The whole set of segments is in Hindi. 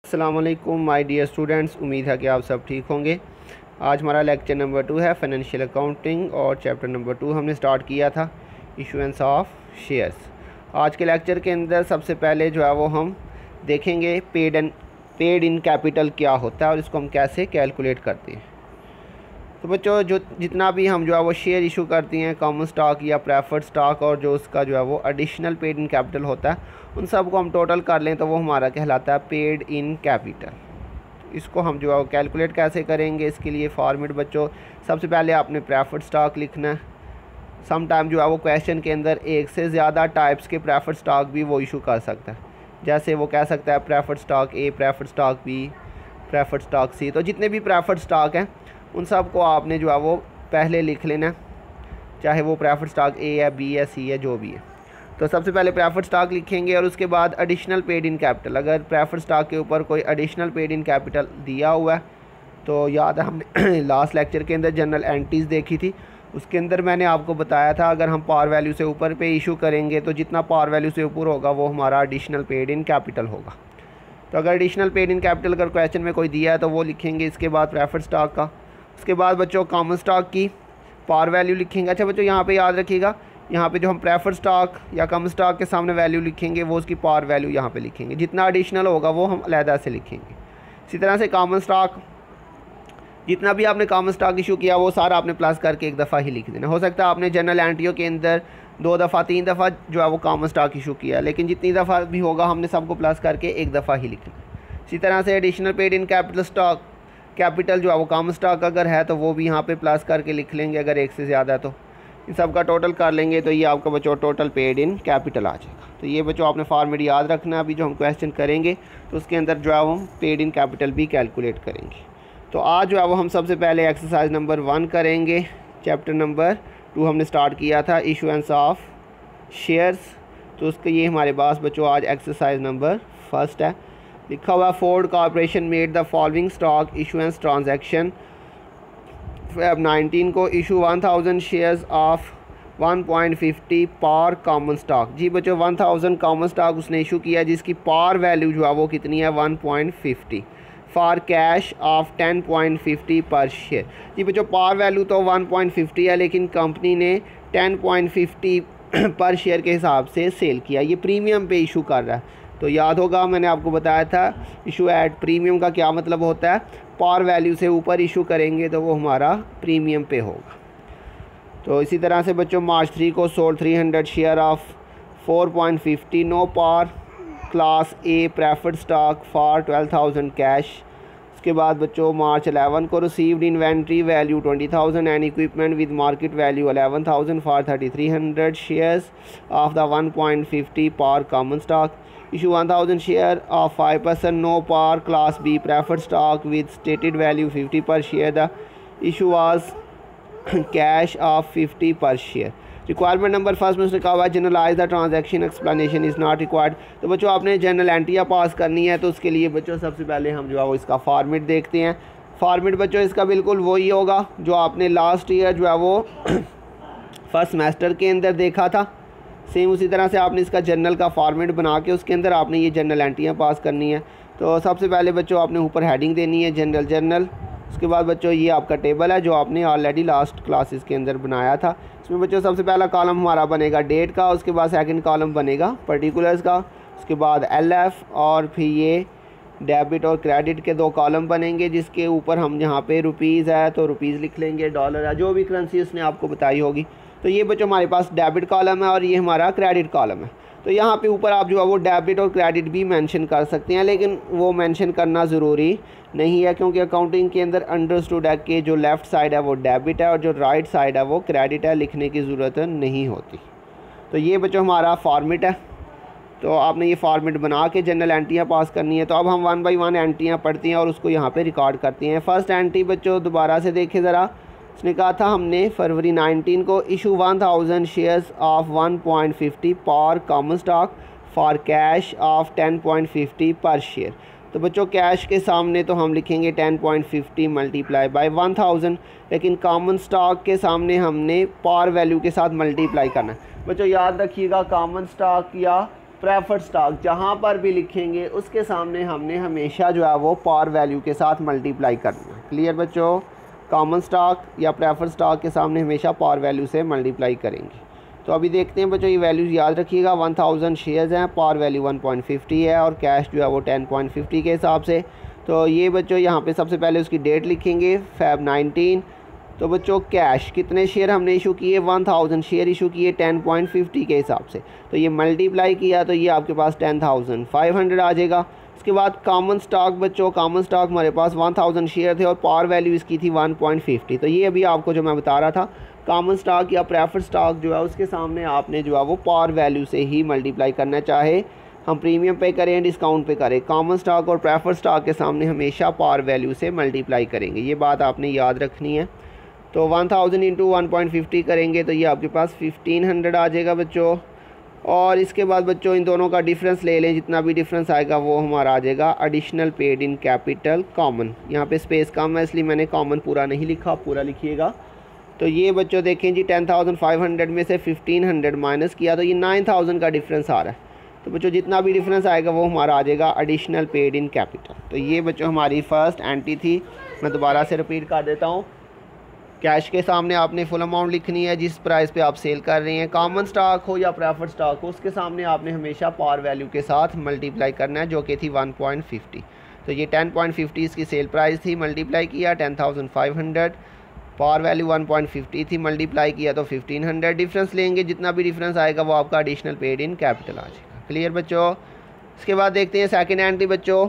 अस्सलाम वालेकुम माय डियर स्टूडेंट्स, उम्मीद है कि आप सब ठीक होंगे। आज हमारा लेक्चर नंबर 2 है फाइनेंशियल अकाउंटिंग और चैप्टर नंबर 2 हमने स्टार्ट किया था इशुएंस ऑफ शेयर्स। आज के लेक्चर के अंदर सबसे पहले जो है वो हम देखेंगे पेड इन कैपिटल क्या होता है और इसको हम कैसे कैलकुलेट करते हैं। तो बच्चों, जो जितना भी हम जो है वो शेयर इशू करती हैं, कॉमन स्टॉक या प्रेफर्ड स्टॉक, और जो उसका जो है वो एडिशनल पेड इन कैपिटल होता है, उन सब को हम टोटल कर लें तो वो हमारा कहलाता है पेड इन कैपिटल। इसको हम जो है वो कैलकुलेट कैसे करेंगे, इसके लिए फॉर्मेट बच्चों सबसे पहले आपने प्रेफर्ड स्टॉक लिखना है। सम टाइम जो है वो क्वेश्चन के अंदर एक से ज़्यादा टाइप्स के प्रेफर्ड स्टॉक भी वो इशू कर सकता है। जैसे वो कह सकता है preferred stock A, preferred stock B, preferred stock C. तो जितने भी प्रेफर्ड स्टॉक हैं उन सब को आपने जो है वो पहले लिख लेना, चाहे वो प्रेफर्ड स्टॉक ए है, बी है, सी है, जो भी है। तो सबसे पहले प्रेफर्ड स्टॉक लिखेंगे और उसके बाद एडिशनल पेड इन कैपिटल। अगर प्रेफर्ड स्टॉक के ऊपर कोई एडिशनल पेड इन कैपिटल दिया हुआ है तो याद है हमने लास्ट लेक्चर के अंदर जनरल एंट्रीज़ देखी थी, उसके अंदर मैंने आपको बताया था अगर हम पार वैल्यू से ऊपर पे इशू करेंगे तो जितना पार वैल्यू से ऊपर होगा वो हमारा एडिशनल पेड इन कैपिटल होगा। तो अगर एडिशनल पेड इन कैपिटल अगर क्वेश्चन में कोई दिया है तो वो लिखेंगे। इसके बाद प्रेफर्ड स्टॉक का, उसके बाद बच्चों कॉमन स्टॉक की पार वैल्यू लिखेंगे। अच्छा बच्चों, यहाँ पे याद रखिएगा, यहाँ पे जो हम प्रेफर्ड स्टॉक या कॉमन स्टॉक के सामने वैल्यू लिखेंगे वो उसकी पार वैल्यू यहाँ पे लिखेंगे। जितना एडिशनल होगा वो हम अलहदा से लिखेंगे। इसी तरह से कॉमन स्टॉक, जितना भी आपने कॉमन स्टॉक इशू किया वो सारा आपने प्लस करके एक दफ़ा ही लिख देना। हो सकता है आपने जनरल एंट्रियों के अंदर 2 दफ़ा 3 दफ़ा जो है वो कॉमन स्टॉक इशू किया, लेकिन जितनी दफ़ा भी होगा हमने सबको प्लस करके एक दफ़ा ही लिखना। इसी तरह से एडिशनल पेड इन कैपिटल जो है वो कॉमन स्टॉक अगर है तो वो भी यहाँ पे प्लस करके लिख लेंगे, अगर एक से ज़्यादा है तो इन सब का टोटल कर लेंगे तो ये आपका बच्चों टोटल पेड इन कैपिटल आ जाएगा। तो ये बच्चों आपने फॉर्मेट याद रखना है। अभी जो हम क्वेश्चन करेंगे तो उसके अंदर जो है वो पेड इन कैपिटल भी कैलकुलेट करेंगे। तो आज जो है वो हम सबसे पहले एक्सरसाइज नंबर 1 करेंगे। चैप्टर नंबर 2 हमने स्टार्ट किया था इशुएंस ऑफ शेयर्स, तो उसके ये हमारे पास बच्चों आज एक्सरसाइज नंबर 1 है। लिखा हुआ Ford corporation made the following stock issuance transaction Feb 19 को issue 1000 shares of 1.50 par common stock. जी बच्चों, 1000 कॉमन स्टॉक उसने इशू किया जिसकी पार वैल्यू जो है वो कितनी है 1.50 for cash of 10.50 per share. जी बच्चों, पार वैल्यू तो 1.50 है लेकिन कंपनी ने 10.50 पर शेयर के हिसाब से सेल किया। ये प्रीमियम पे इशू कर रहा है। तो याद होगा मैंने आपको बताया था इशू एट प्रीमियम का क्या मतलब होता है। पार वैल्यू से ऊपर इशू करेंगे तो वो हमारा प्रीमियम पे होगा। तो इसी तरह से बच्चों मार्च 3 को sold 300 share of 4.50 no par class A preferred stock for 12,000 cash. उसके बाद बच्चों मार्च 11 को received inventory value 20,000 and equipment with market value 11,000 for 3,300 shares of the 1.50 par common stock. Issue 1000 share of 5% no par class B preferred stock with stated value 50 per share. The issue was cash of 50 per share. Requirement number first में उसने कहा हुआ generalize the transaction explanation is not required. तो बच्चों आपने जनरल एंट्रियाँ पास करनी है तो उसके लिए बच्चों सबसे पहले हम जो है वो इसका फॉर्मेट देखते हैं। फॉर्मेट बच्चों इसका बिल्कुल वही होगा जो आपने लास्ट ईयर जो है वो फर्स्ट सेमेस्टर के अंदर देखा था। सेम उसी तरह से आपने इसका जर्नल का फॉर्मेट बना के उसके अंदर आपने ये जनरल एंट्रियाँ पास करनी है। तो सबसे पहले बच्चों आपने ऊपर हेडिंग देनी है जनरल। उसके बाद बच्चों ये आपका टेबल है जो आपने ऑलरेडी लास्ट क्लासेस के अंदर बनाया था। इसमें बच्चों सबसे पहला कॉलम हमारा बनेगा डेट का, उसके बाद सेकंड कॉलम बनेगा पर्टिकुलर्स का, उसके बाद LF, और फिर ये डेबिट और क्रेडिट के 2 कॉलम बनेंगे जिसके ऊपर हम यहाँ पे रुपीज़ है तो रुपीज़ लिख लेंगे, डॉलर है, जो भी करेंसी उसने आपको बताई होगी। तो ये बच्चों हमारे पास डेबिट कॉलम है और ये हमारा क्रेडिट कॉलम है। तो यहाँ पे ऊपर आप जो है वो डेबिट और क्रेडिट भी मेंशन कर सकते हैं, लेकिन वो मेंशन करना ज़रूरी नहीं है क्योंकि अकाउंटिंग के अंदर अंडरस्टूड है कि जो लेफ़्ट साइड है वो डेबिट है और जो राइट साइड है वो क्रेडिट है, लिखने की ज़रूरत नहीं होती। तो ये बच्चों हमारा फॉर्मेट है। तो आपने ये फॉर्मेट बना के जनरल एंट्रियाँ पास करनी है। तो अब हम 1 बाई 1 एंट्रियाँ पढ़ती हैं और उसको यहाँ पर रिकॉर्ड करती हैं। फर्स्ट एंट्री बच्चों दोबारा से देखें ज़रा, उसने कहा था हमने फरवरी 19 को issue 1000 shares of 1.50 par common stock for cash of 10.50 per share. तो बच्चों कैश के सामने तो हम लिखेंगे 10.50 मल्टीप्लाई बाय 1000, लेकिन कॉमन स्टॉक के सामने हमने पार वैल्यू के साथ मल्टीप्लाई करना है। बच्चों याद रखिएगा कॉमन स्टॉक या प्रेफर्ड स्टॉक जहाँ पर भी लिखेंगे उसके सामने हमने हमेशा जो है वो पार वैल्यू के साथ मल्टीप्लाई करना है। क्लियर बच्चों, कॉमन स्टॉक या प्रेफर्ड स्टॉक के सामने हमेशा पार वैल्यू से मल्टीप्लाई करेंगे। तो अभी देखते हैं बच्चों, ये वैल्यूज़ याद रखिएगा। 1000 शेयर्स हैं, पार वैल्यू 1.50 है और कैश जो है वो 10.50 के हिसाब से। तो ये बच्चों यहाँ पे सबसे पहले उसकी डेट लिखेंगे Feb 19। तो बच्चों कैश कितने शेयर हमने इशू किए, 1000 शेयर इशू किए 10.50 के हिसाब से। तो ये मल्टीप्लाई किया तो ये आपके पास 10,500 आ जाएगा। उसके बाद कॉमन स्टॉक बच्चों, कॉमन स्टॉक हमारे पास 1000 शेयर थे और पार वैल्यू इसकी थी 1.50। तो ये अभी आपको जो मैं बता रहा था, कॉमन स्टॉक या प्रेफर्ड स्टॉक जो है उसके सामने आपने जो है वो पार वैल्यू से ही मल्टीप्लाई करना, चाहे हम प्रीमियम पे करें डिस्काउंट पे करें। कॉमन स्टॉक और प्रेफर्ड स्टॉक के सामने हमेशा पार वैल्यू से मल्टीप्लाई करेंगे, ये बात आपने याद रखनी है। तो 1000 इंटू 1.50 करेंगे तो ये आपके पास 1500 आ जाएगा बच्चों। और इसके बाद बच्चों इन दोनों का डिफरेंस ले लें, जितना भी डिफरेंस आएगा वो हमारा आ जाएगा additional paid in capital common. यहाँ पे स्पेस कम है इसलिए मैंने कॉमन पूरा नहीं लिखा, पूरा लिखिएगा। तो ये बच्चों देखें जी 10,500 में से 1500 माइनस किया तो ये 9000 का डिफरेंस आ रहा है। तो बच्चों जितना भी डिफरेंस आएगा वो हमारा आ जाएगा एडिशनल पेड इन कैपिटल। तो ये बच्चों हमारी फर्स्ट एंट्री थी। मैं दोबारा से रिपीट कर देता हूँ। कैश के सामने आपने फुल अमाउंट लिखनी है जिस प्राइस पे आप सेल कर रहे हैं। कॉमन स्टॉक हो या प्रेफर्ड स्टॉक हो उसके सामने आपने हमेशा पार वैल्यू के साथ मल्टीप्लाई करना है, जो कि थी 1.50। तो ये 10.50 इसकी सेल प्राइस थी, मल्टीप्लाई किया 10,500, पार वैल्यू 1.50 थी, मल्टीप्लाई किया तो 1500। डिफरेंस लेंगे, जितना भी डिफरेंस आएगा वो आपका एडिशनल पेड इन कैपिटल आ जाएगा। क्लियर बच्चों। इसके बाद देखते हैं सेकंड एंट्री बच्चों।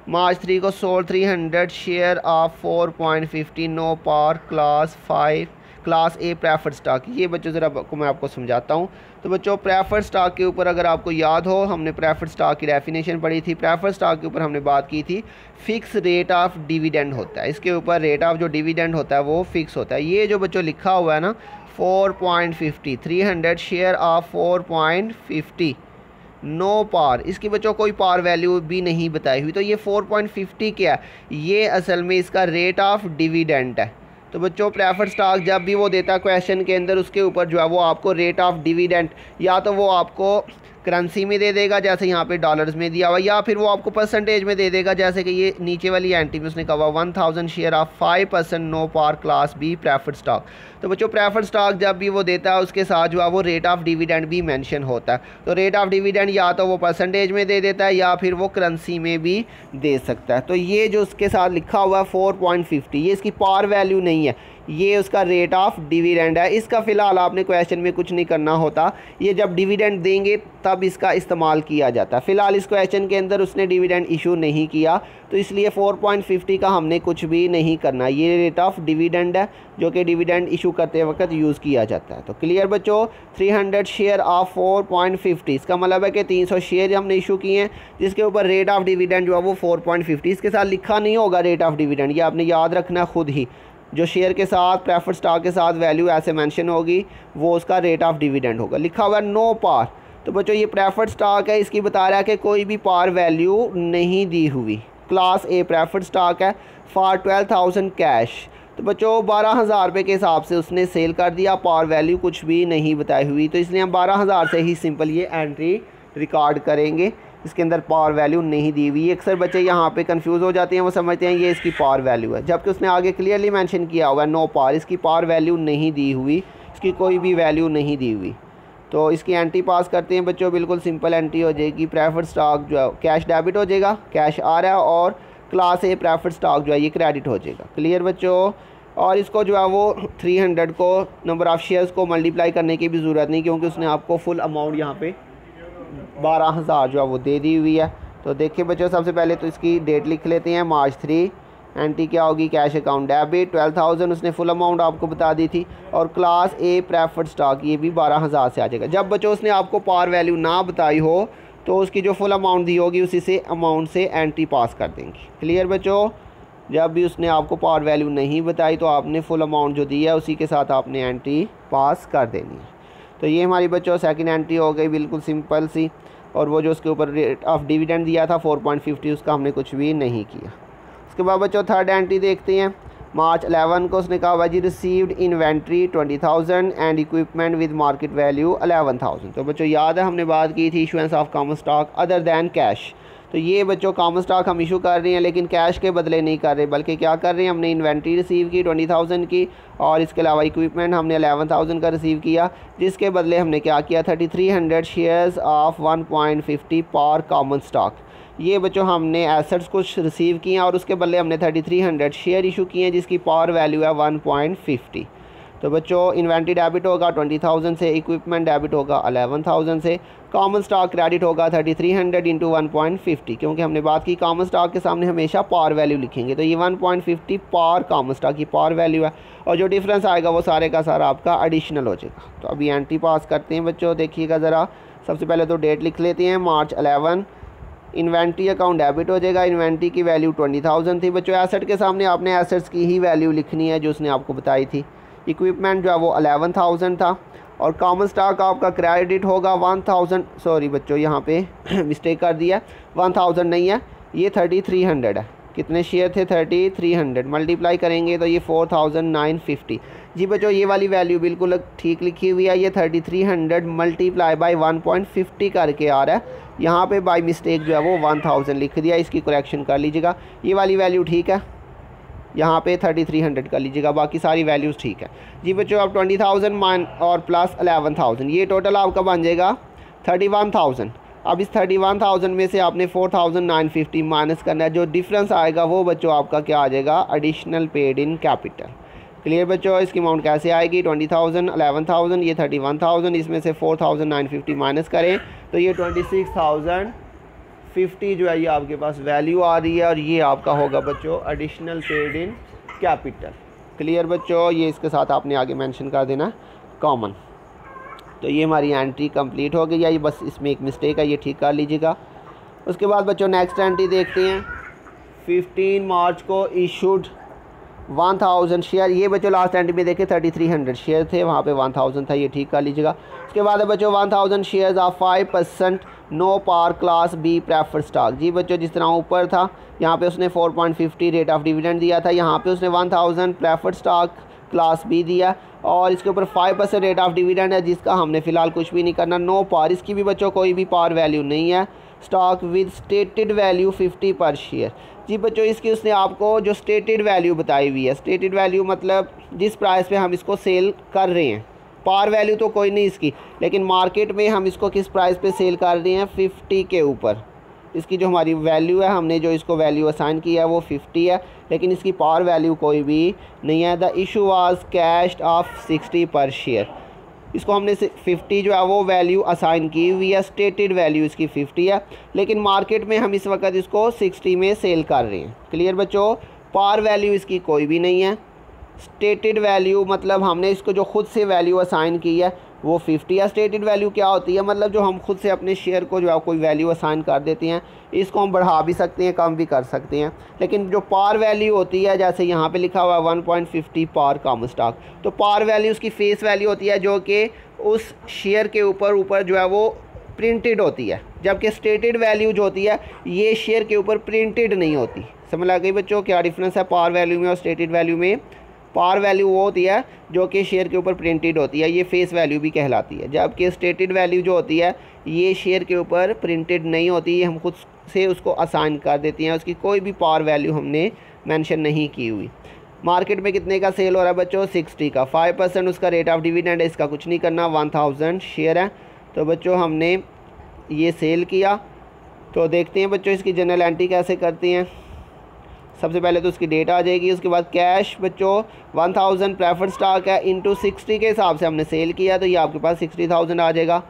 मार्च 3 को sold 300 share of 4.50 no par class A preferred stock. ये बच्चों ज़रा मैं आपको समझाता हूँ। तो बच्चों प्रेफर्ड स्टॉक के ऊपर अगर आपको याद हो, हमने प्रेफर्ड स्टॉक की डेफिनेशन पढ़ी थी। प्रेफर्ड स्टॉक के ऊपर हमने बात की थी फिक्स रेट ऑफ डिविडेंड होता है, इसके ऊपर रेट ऑफ जो डिविडेंड होता है वो फिक्स होता है। ये जो बच्चों लिखा हुआ है ना 4.50, 300 शेयर ऑफ 4.50 नो पार, इसकी बच्चों कोई पार वैल्यू भी नहीं बताई हुई। तो ये 4.50 क्या है, ये असल में इसका रेट ऑफ डिविडेंड है। तो बच्चों प्रेफर्ड स्टॉक जब भी वो देता है क्वेश्चन के अंदर, उसके ऊपर जो है वो आपको रेट ऑफ डिविडेंड या तो वो आपको करेंसी में दे देगा जैसे यहाँ पे डॉलर्स में दिया हुआ, या फिर वो आपको परसेंटेज में दे देगा जैसे कि ये नीचे वाली एंट्री में उसने कहा 1000 share of 5% no par class B preferred stock. तो बच्चों प्रेफर्ड स्टॉक जब भी वो देता है उसके साथ जो है वो रेट ऑफ डिविडेंड भी मेंशन होता है। तो रेट ऑफ डिविडेंड या तो वो परसेंटेज में दे देता है या फिर वो करेंसी में भी दे सकता है। तो ये जो उसके साथ लिखा हुआ है 4.50, ये इसकी पार वैल्यू नहीं है, ये उसका रेट ऑफ डिविडेंड है। इसका फ़िलहाल आपने क्वेश्चन में कुछ नहीं करना होता, ये जब डिविडेंड देंगे तब इसका इस्तेमाल किया जाता है। फ़िलहाल इस क्वेश्चन के अंदर उसने डिविडेंड इशू नहीं किया तो इसलिए 4.50 का हमने कुछ भी नहीं करना। ये रेट ऑफ डिविडेंड है जो कि डिविडेंड इशू करते वक्त यूज़ किया जाता है। तो क्लियर बच्चों, 300 शेयर ऑफ 4.50, इसका मतलब है कि 300 शेयर हमने इशू किए हैं जिसके ऊपर रेट ऑफ डिविडेंड जो है वो 4.50, इसके साथ लिखा नहीं होगा रेट ऑफ डिविडेंड, ये आपने याद रखना खुद ही। जो शेयर के साथ प्रेफर्ड स्टॉक के साथ वैल्यू ऐसे मेंशन होगी वो उसका रेट ऑफ डिविडेंड होगा। लिखा हुआ है नो पार, तो बच्चों ये प्रेफर्ड स्टॉक है, इसकी बता रहा है कि कोई भी पार वैल्यू नहीं दी हुई। क्लास ए प्रेफर्ड स्टॉक है फॉर 12,000 कैश। तो बच्चों 12,000 रुपये के हिसाब से उसने सेल कर दिया, पार वैल्यू कुछ भी नहीं बताई हुई, तो इसलिए हम 12,000 से ही सिंपल ये एंट्री रिकॉर्ड करेंगे। इसके अंदर पावर वैल्यू नहीं दी हुई। अक्सर बच्चे यहाँ पे कंफ्यूज हो जाते हैं, वो समझते हैं ये इसकी पावर वैल्यू है, जबकि उसने आगे क्लियरली मेंशन किया हुआ है नो पार, इसकी पावर वैल्यू नहीं दी हुई, इसकी कोई भी वैल्यू नहीं दी हुई। तो इसकी एंट्री पास करते हैं बच्चों, बिल्कुल सिंपल एंट्री हो जाएगी। प्रेफर्ड स्टॉक जो है कैश डेबिट हो जाएगा, कैश आ रहा है, और क्लास ए प्रेफर्ड स्टॉक जो है ये क्रेडिट हो जाएगा। क्लियर बच्चों। और इसको जो है वो 300 को नंबर ऑफ़ शेयर्स को मल्टीप्लाई करने की भी ज़रूरत नहीं, क्योंकि उसने आपको फुल अमाउंट यहाँ पे 12,000 जो है वो दे दी हुई है। तो देखिए बच्चों, सबसे पहले तो इसकी डेट लिख लेते हैं, मार्च 3। एंट्री क्या होगी, कैश अकाउंट डेबिट 12,000, उसने फुल अमाउंट आपको बता दी थी, और क्लास ए प्रेफर्ड स्टॉक ये भी 12,000 से आ जाएगा। जब बच्चों उसने आपको पार वैल्यू ना बताई हो तो उसकी जो फुल अमाउंट दी होगी उसी से अमाउंट से एंट्री पास कर देंगे। क्लियर बच्चों। जब भी उसने आपको पार वैल्यू नहीं बताई तो आपने फुल अमाउंट जो दी है उसी के साथ आपने एंट्री पास कर देनी है। तो ये हमारी बच्चों सेकंड एंट्री हो गई, बिल्कुल सिंपल सी। और वो जो उसके ऊपर रेट ऑफ डिविडेंड दिया था 4.50, उसका हमने कुछ भी नहीं किया। उसके बाद बच्चों थर्ड एंट्री देखते हैं। मार्च 11 को उसने कहा जी received inventory 20,000 and equipment with market value 11,000। तो बच्चों याद है हमने बात की थी issuance of common stock other than cash. तो ये बच्चों कॉमन स्टॉक हम इशू कर रहे हैं लेकिन कैश के बदले नहीं कर रहे, बल्कि क्या कर रहे हैं, हमने इन्वेंट्री रिसीव की 20,000 की और इसके अलावा इक्विपमेंट हमने 11,000 का रिसीव किया, जिसके बदले हमने क्या किया 3300 शेयर्स ऑफ 1.50 पर कॉमन स्टॉक। ये बच्चों हमने एसेट्स कुछ रिसीव किए और उसके बदले हमने 3300 शेयर इशू किए हैं जिसकी पावर वैल्यू है 1.50। तो बच्चों इन्वेंट्री डेबिट होगा 20,000 से, इक्विपमेंट डेबिट होगा 11,000 से, कॉमन स्टॉक क्रेडिट होगा 3300 इंटू 1.50, क्योंकि हमने बात की कॉमन स्टॉक के सामने हमेशा पावर वैल्यू लिखेंगे। तो ये 1.50 पावर कॉमन स्टॉक की पावर वैल्यू है और जो डिफरेंस आएगा वो सारे का सारा आपका एडिशनल हो जाएगा। तो अभी एंट्री पास करते हैं बच्चों, देखिएगा ज़रा। सबसे पहले तो डेट लिख लेते हैं, मार्च 11। इन्वेंट्री अकाउंट डेबिट हो जाएगा, इन्वेंट्री की वैल्यू 20,000 थी बच्चों। एसेट के सामने आपने एसेट्स की ही वैल्यू लिखनी है जो उसने आपको बताई थी। इक्विपमेंट जो है वो 11,000 था और कॉमन स्टॉक आपका क्रेडिट होगा 1,000, सॉरी बच्चों यहाँ पे मिस्टेक कर दिया, 1,000 नहीं है, ये 3300 है। कितने शेयर थे 3300, मल्टीप्लाई करेंगे तो ये 4,950। जी बच्चों ये वाली वैल्यू बिल्कुल ठीक लिखी हुई है, ये 3300 मल्टीप्लाई बाई 1.50 करके आ रहा है। यहाँ पे बाई मिस्टेक जो है वो 1000 लिख दिया, इसकी करेक्शन कर लीजिएगा। ये वाली वैल्यू ठीक है, यहाँ पे 3300 कर लीजिएगा, बाकी सारी वैल्यूज़ ठीक है। जी बच्चों अब 20,000 मान और प्लस 11,000, ये टोटल आपका बन जाएगा 31,000। अब इस 31,000 में से आपने 4,950 माइनस करना है, जो डिफरेंस आएगा वो बच्चों आपका क्या आ जाएगा, additional paid in capital. Clear बच्चों, इसकी अमाउंट कैसे आएगी, 20,000 11,000, ये 31,000, इसमें से 4,950 माइनस करें तो ये 26,050 जो है ये आपके पास वैल्यू आ रही है और ये आपका होगा बच्चों additional paid in capital. Clear बच्चों, ये इसके साथ आपने आगे मेंशन कर देना कॉमन। तो ये हमारी एंट्री कंप्लीट हो गई है, ये बस इसमें एक मिस्टेक है, ये ठीक कर लीजिएगा। उसके बाद बच्चों नेक्स्ट एंट्री देखते हैं। 15 मार्च को इशूड 1000 शेयर, ये बच्चों लास्ट एंट्री में देखें 3300 शेयर थे, वहाँ पे 1000 था, ये ठीक कर लीजिएगा। उसके बाद बच्चों 1000 shares of 5% no par class B prefer stock. जी बच्चों जिस तरह ऊपर था यहाँ पे उसने 4.50 रेट ऑफ डिविडेंड दिया था, यहाँ पे उसने 1000 प्रेफर स्टॉक क्लास बी दिया और इसके ऊपर 5% रेट ऑफ डिविडेंड है जिसका हमने फ़िलहाल कुछ भी नहीं करना। नो पार, इसकी भी बच्चों कोई भी पार वैल्यू नहीं है। स्टॉक विद स्टेटेड वैल्यू 50 पर शेयर। जी बच्चों इसकी उसने आपको जो स्टेटेड वैल्यू बताई हुई है, स्टेटेड वैल्यू मतलब जिस प्राइस पे हम इसको सेल कर रहे हैं, पार वैल्यू तो कोई नहीं इसकी, लेकिन मार्केट में हम इसको किस प्राइस पे सेल कर रहे हैं 50 के ऊपर। इसकी जो हमारी वैल्यू है, हमने जो इसको वैल्यू असाइन किया है वो 50 है, लेकिन इसकी पार वैल्यू कोई भी नहीं है। The issue was cached of 60 पर शेयर, इसको हमने 50 जो है वो वैल्यू असाइन की हुई है, स्टेटेड वैल्यू इसकी 50 है, लेकिन मार्केट में हम इस वक्त इसको 60 में सेल कर रहे हैं। क्लियर बच्चों, पार वैल्यू इसकी कोई भी नहीं है। स्टेटेड वैल्यू मतलब हमने इसको जो खुद से वैल्यू असाइन की है वो 50 है। स्टेटेड वैल्यू क्या होती है, मतलब जो हम खुद से अपने शेयर को जो है कोई वैल्यू असाइन कर देते हैं, इसको हम बढ़ा भी सकते हैं, कम भी कर सकते हैं। लेकिन जो पार वैल्यू होती है, जैसे यहाँ पे लिखा हुआ है 1.50 पार कॉमन स्टॉक, तो पार वैल्यू उसकी फेस वैल्यू होती है जो कि उस शेयर के ऊपर जो है वो प्रिंटेड होती है, जबकि स्टेटेड वैल्यू जो होती है ये शेयर के ऊपर प्रिंटेड नहीं होती। समझ आ गई बच्चों क्या डिफरेंस है पार वैल्यू में और स्टेटेड वैल्यू में। पार वैल्यू वो होती है जो कि शेयर के ऊपर प्रिंटेड होती है, ये फेस वैल्यू भी कहलाती है, जबकि स्टेटेड वैल्यू जो होती है ये शेयर के ऊपर प्रिंटेड नहीं होती, ये हम खुद से उसको असाइन कर देते हैं, उसकी कोई भी पार वैल्यू हमने मेंशन नहीं की हुई। मार्केट में कितने का सेल हो रहा है बच्चों 60 का, 5% उसका रेट ऑफ डिविडेंड है, इसका कुछ नहीं करना, 1000 शेयर है। तो बच्चों हमने ये सेल किया, तो देखते हैं बच्चों इसकी जनरल एंट्री कैसे करते हैं। सबसे पहले तो उसकी डेट आ जाएगी, उसके बाद कैश बच्चों 1000 प्रेफर्ड स्टॉक है इंटू 60 के हिसाब से हमने सेल किया, तो ये आपके पास 60,000 आ जाएगा।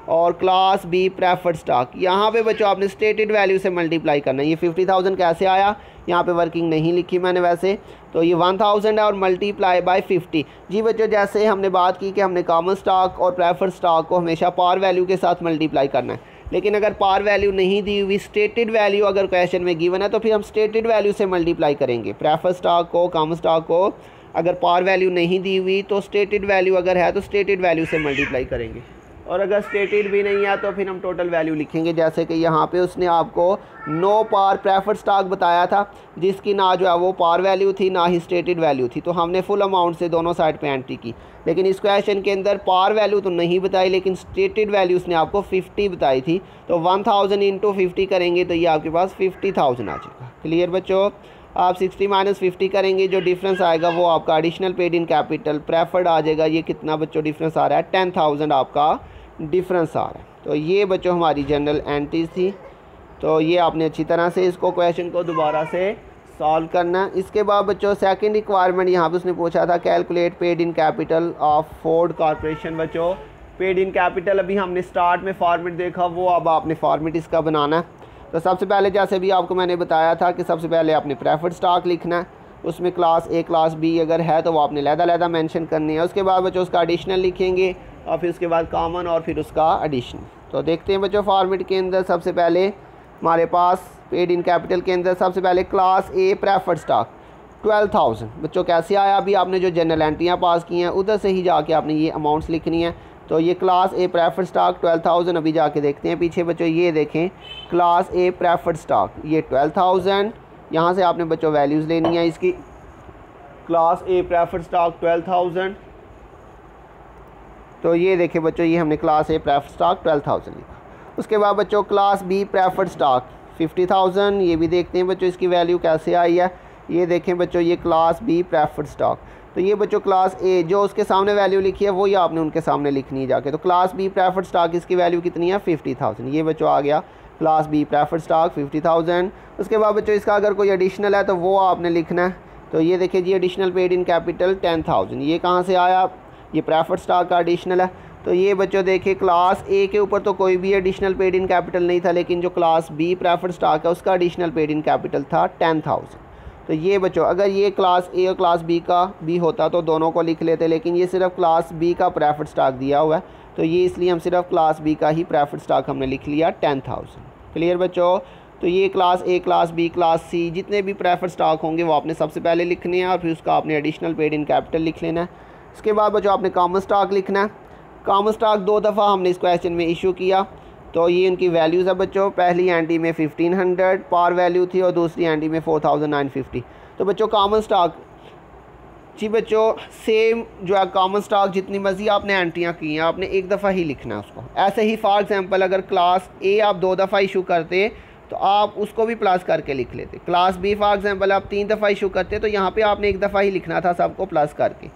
और क्लास बी प्रेफर्ड स्टॉक, यहाँ पे बच्चों आपने स्टेटेड वैल्यू से मल्टीप्लाई करना है। ये 50,000 कैसे आया, यहाँ पे वर्किंग नहीं लिखी मैंने वैसे, तो ये 1000 है और मल्टीप्लाई बाय 50। जी बच्चों जैसे हमने बात की कि हमने कॉमन स्टॉक और प्रेफर्ड स्टॉक को हमेशा पार वैल्यू के साथ मल्टीप्लाई करना है, लेकिन अगर पार वैल्यू नहीं दी हुई, स्टेटेड वैल्यू अगर क्वेश्चन में गिवन है तो फिर हम स्टेटेड वैल्यू से मल्टीप्लाई करेंगे। प्रेफर्ड स्टॉक को, कॉमन स्टॉक को अगर पार वैल्यू नहीं दी हुई तो स्टेटेड वैल्यू अगर है तो स्टेटेड वैल्यू से मल्टीप्लाई करेंगे। और अगर स्टेटेड भी नहीं है तो फिर हम टोटल वैल्यू लिखेंगे। जैसे कि यहाँ पे उसने आपको नो पार प्रेफर्ड स्टॉक बताया था, जिसकी ना जो है वो पार वैल्यू थी ना ही स्टेटेड वैल्यू थी, तो हमने फुल अमाउंट से दोनों साइड पे एंट्री की। लेकिन इस क्वेश्चन के अंदर पार वैल्यू तो नहीं बताई, लेकिन स्टेटेड वैल्यू उसने आपको 50 बताई थी। तो 1000 इंटू 50 करेंगे तो ये आपके पास 50,000 आ जाएगा। क्लियर बच्चों? आप 60 माइनस 50 करेंगे, जो डिफरेंस आएगा वो आपका additional paid in capital preferred आ जाएगा। ये कितना बच्चों डिफरेंस आ रहा है? 10,000 आपका डिफरेंस आ रहा है। तो ये बच्चों हमारी जनरल एंट्रीज थी। तो ये आपने अच्छी तरह से इसको क्वेश्चन को दोबारा से सॉल्व करना। इसके बाद बच्चों सेकंड रिक्वायरमेंट यहाँ पे उसने पूछा था calculate paid in capital of Ford corporation. बच्चों पेड इन कैपिटल अभी हमने स्टार्ट में फॉर्मेट देखा, वो अब आपने फॉर्मेट इसका बनाना है। तो सबसे पहले जैसे भी आपको मैंने बताया था कि सबसे पहले आपने प्रेफर्ड स्टॉक लिखना है, उसमें क्लास ए क्लास बी अगर है तो वो आपने लहदा मेंशन करनी है। उसके बाद बच्चों उसका एडिशनल लिखेंगे और फिर उसके बाद कॉमन और फिर उसका एडिशनल। तो देखते हैं बच्चों फॉर्मेट के अंदर सबसे पहले हमारे पास पेड इन कैपिटल के अंदर सबसे पहले क्लास ए प्रेफर्ड स्टॉक 12,000। बच्चों कैसे आया? अभी आपने जो जनरल एंट्रियाँ पास की हैं उधर से ही जाके आपने ये अमाउंट्स लिखनी है। तो ये क्लास ए प्रेफर्ड स्टॉक 12,000 अभी जाके देखते हैं पीछे बच्चों। ये देखें क्लास ए प्रेफर्ड स्टॉक ये 12,000, यहाँ से आपने बच्चों वैल्यूज़ लेनी है इसकी। क्लास ए प्रेफर्ड स्टॉक 12,000, तो ये देखें बच्चों ये हमने क्लास ए प्रेफर्ड स्टॉक 12,000 लिखा। उसके बाद बच्चों क्लास बी प्रेफर्ड स्टॉक 50,000, ये भी देखते हैं बच्चों इसकी वैल्यू कैसे आई है। ये देखें बच्चों ये क्लास बी प्रेफर्ड स्टॉक। तो ये बच्चों क्लास ए जो उसके सामने वैल्यू लिखी है वो ही आपने उनके सामने लिखनी है जाके। तो क्लास बी प्रेफर्ड स्टॉक इसकी वैल्यू कितनी है? 50,000। ये बच्चों आ गया क्लास बी प्रेफर्ड स्टॉक 50,000। उसके बाद बच्चों इसका अगर कोई एडिशनल है तो वो आपने लिखना है। तो ये देखिए जी एडिशनल पेड इन कैपिटल 10,000, ये कहाँ से आया? ये प्रेफर्ड स्टॉक का एडिशनल है। तो ये बच्चों देखिए क्लास ए के ऊपर तो कोई भी एडिशनल पेड इन कैपिटल नहीं था, लेकिन जो क्लास बी प्रेफर्ड स्टॉक है उसका एडिशनल पेड इन कैपिटल था 10,000। तो ये बच्चों अगर ये क्लास ए और क्लास बी का भी होता तो दोनों को लिख लेते, लेकिन ये सिर्फ क्लास बी का प्रेफर्ड स्टॉक दिया हुआ है, तो ये इसलिए हम सिर्फ क्लास बी का ही प्रेफर्ड स्टॉक हमने लिख लिया 10,000। क्लियर बच्चों? तो ये class A class B class C जितने भी प्रेफर्ड स्टॉक होंगे वो आपने सबसे पहले लिखने हैं और फिर उसका आपने एडिशनल पेड इन कैपिटल लिख लेना है। इसके बाद बच्चों आपने कॉमन स्टॉक लिखना है। कॉमन स्टॉक 2 दफ़ा हमने इस क्वेश्चन में इशू किया। तो ये उनकी वैल्यूज़ है बच्चों, पहली एंट्री में 1500 पार वैल्यू थी और दूसरी एंट्री में 4,950। तो बच्चों कॉमन स्टॉक जी बच्चों सेम जो है कॉमन स्टॉक जितनी मर्जी आपने एंट्रियाँ की हैं आपने एक दफ़ा ही लिखना है उसको। ऐसे ही फॉर एग्जांपल अगर क्लास ए आप 2 दफ़ा इशू करते तो आप उसको भी प्लस करके लिख लेते। क्लास बी फॉर एग्जांपल आप 3 दफ़ा इशू करते तो यहाँ पे आपने एक दफ़ा ही लिखना था सबको प्लस करके।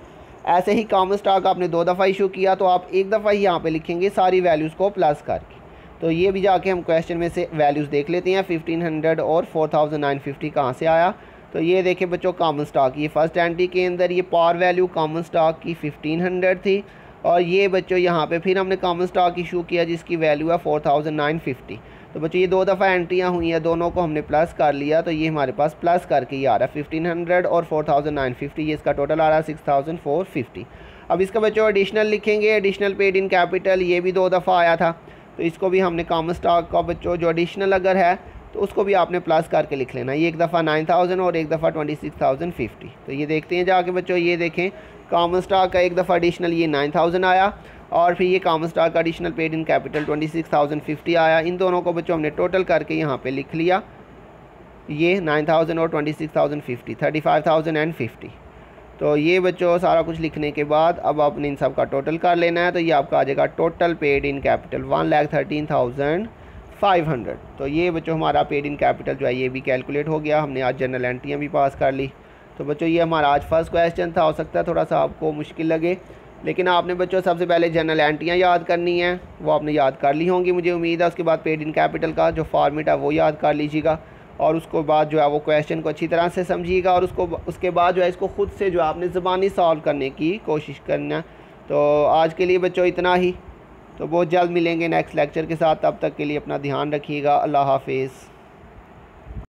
ऐसे ही कॉमन स्टॉक आपने 2 दफ़ा इशू किया तो आप एक दफ़ा ही यहाँ पे लिखेंगे सारी वैल्यूज़ को प्लस करके। तो ये भी जाके हम क्वेश्चन में से वैल्यूज़ देख लेते हैं 1500 और 4,950 कहाँ से आया। तो ये देखें बच्चों कॉमन स्टॉक ये फर्स्ट एंट्री के अंदर ये पार वैल्यू कॉमन स्टॉक की 1500 थी और ये बच्चों यहाँ पे फिर हमने कॉमन स्टॉक इशू किया जिसकी वैल्यू है 4,950। तो बच्चों ये 2 दफ़ा एंट्रियाँ हुई हैं, दोनों को हमने प्लस कर लिया तो ये हमारे पास प्लस करके ये आ रहा है 1500 और 4,950, ये इसका टोटल आ रहा है 6,450। अब इसका बच्चों एडिशनल लिखेंगे, एडिशनल पेड इन कैपिटल ये भी 2 दफ़ा आया था तो इसको भी हमने कॉमन स्टॉक का बच्चों जो एडिशनल अगर है तो उसको भी आपने प्लस करके लिख लेना। ये एक दफ़ा 9,000 और एक दफ़ा 26,050। तो ये देखते हैं जाके बच्चों, ये देखें कॉमन स्टॉक का एक दफ़ा एडिशनल ये 9,000 आया और फिर ये कॉमन स्टॉक का एडिशनल पेड इन कैपिटल 26,050 आया। इन दोनों को बच्चों हमने टोटल करके यहाँ पे लिख लिया, ये 9,000 और 26,050 35,050। तो ये बच्चों सारा कुछ लिखने के बाद अब आपने इन सब का टोटल कर लेना है। तो ये आपका आ जाएगा टोटल पेड इन कैपिटल 1,13,500। तो ये बच्चों हमारा पेड इन कैपिटल जो है ये भी कैलकुलेट हो गया। हमने आज जनरल एंट्रियाँ भी पास कर ली। तो बच्चों ये हमारा आज फर्स्ट क्वेश्चन था। हो सकता है थोड़ा सा आपको मुश्किल लगे, लेकिन आपने बच्चों सबसे पहले जनरल एंट्रियाँ याद करनी है, वो आपने याद कर ली होंगी मुझे उम्मीद है। उसके बाद पेड इन कैपिटल का जो फॉर्मेट है वो याद कर लीजिएगा और उसको बाद जो है वो क्वेश्चन को अच्छी तरह से समझिएगा और उसके बाद जो है इसको ख़ुद से जो है आपने ज़बानी सॉल्व करने की कोशिश करना। तो आज के लिए बच्चों इतना ही। तो बहुत जल्द मिलेंगे नेक्स्ट लेक्चर के साथ, तब तक के लिए अपना ध्यान रखिएगा। अल्लाह हाफिज़।